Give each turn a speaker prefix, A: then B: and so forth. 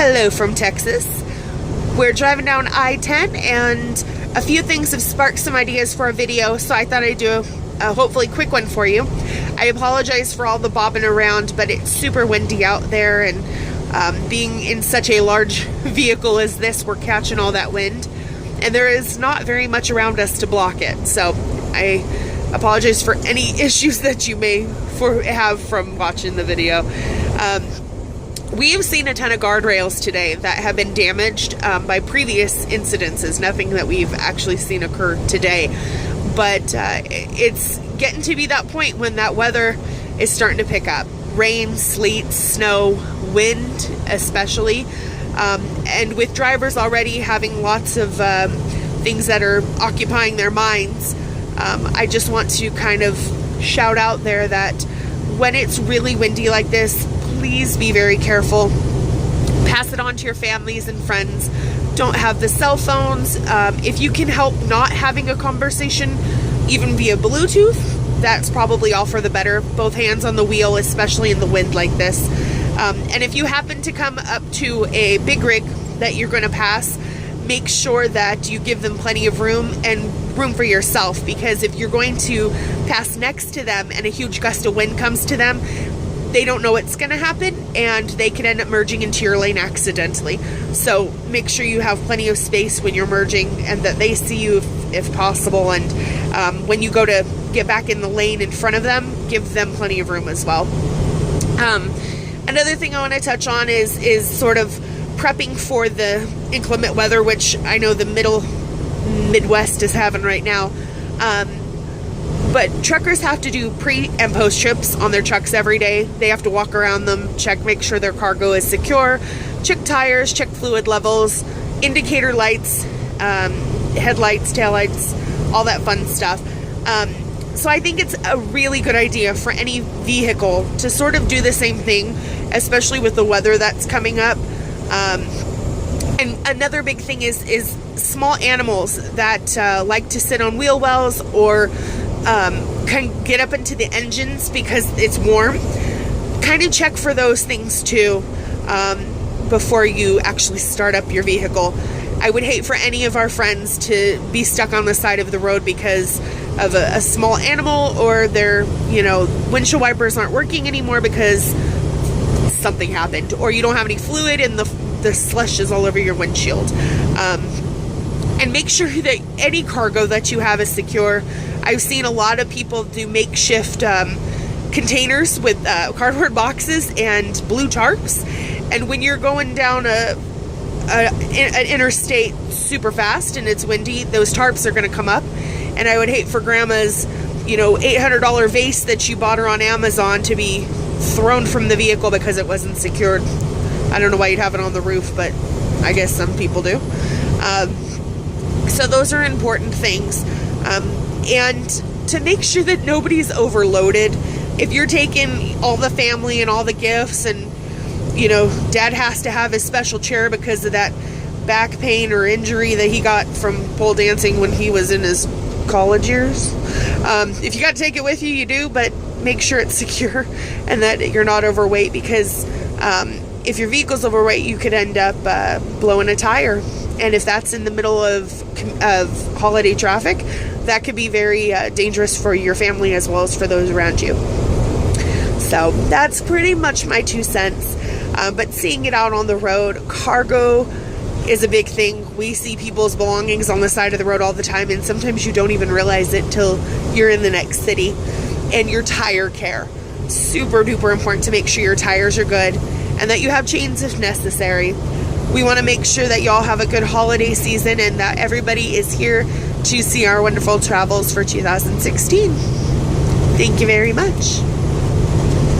A: Hello from Texas. We're driving down I-10 and a few things have sparked some ideas for a video, so I thought I'd do a hopefully quick one for you. I apologize for all the bobbing around, but it's super windy out there, and being in such a large vehicle as this, we're catching all that wind, and there is not very much around us to block it. So I apologize for any issues that you may have from watching the video. We have seen a ton of guardrails today that have been damaged by previous incidences, nothing that we've actually seen occur today. But it's getting to be that point when that weather is starting to pick up. Rain, sleet, snow, wind especially. And with drivers already having lots of things that are occupying their minds, I just want to kind of shout out there that when it's really windy like this, please be very careful. Pass it on to your families and friends. Don't have the cell phones. If you can help not having a conversation, even via Bluetooth, that's probably all for the better. Both hands on the wheel, especially in the wind like this. And if you happen to come up to a big rig that you're going to pass, make sure that you give them plenty of room and room for yourself, because if you're going to pass next to them and a huge gust of wind comes to them, they don't know what's going to happen and they can end up merging into your lane accidentally. So make sure you have plenty of space when you're merging and that they see you if possible. And when you go to get back in the lane in front of them, give them plenty of room as well. Another thing I want to touch on is sort of prepping for the inclement weather, which I know the Midwest is having right now. But truckers have to do pre and post trips on their trucks every day. They have to walk around them, make sure their cargo is secure, check tires, check fluid levels, indicator lights, headlights, taillights, all that fun stuff. So I think it's a really good idea for any vehicle to sort of do the same thing, especially with the weather that's coming up. And another big thing is small animals that like to sit on wheel wells or can get up into the engines because it's warm. Kind of check for those things too before you actually start up your vehicle. I would hate for any of our friends to be stuck on the side of the road because of a small animal, or their windshield wipers aren't working anymore because something happened, or you don't have any fluid and the slush is all over your windshield. And make sure that any cargo that you have is secure. I've seen a lot of people do makeshift containers with cardboard boxes and blue tarps. And when you're going down an interstate super fast and it's windy, those tarps are going to come up. And I would hate for grandma's, $800 vase that you bought her on Amazon to be thrown from the vehicle because it wasn't secured. I don't know why you'd have it on the roof, but I guess some people do. So those are important things. And to make sure that nobody's overloaded. If you're taking all the family and all the gifts, and dad has to have his special chair because of that back pain or injury that he got from pole dancing when he was in his college years. If you got to take it with you, you do, but make sure it's secure and that you're not overweight, because if your vehicle's overweight, you could end up blowing a tire. And if that's in the middle of holiday traffic, that could be very dangerous for your family as well as for those around you. So that's pretty much my 2 cents. But seeing it out on the road, cargo is a big thing. We see people's belongings on the side of the road all the time, and sometimes you don't even realize it till you're in the next city. And your tire care. Super duper important to make sure your tires are good and that you have chains if necessary. We want to make sure that y'all have a good holiday season and that everybody is here to see our wonderful travels for 2016. Thank you very much.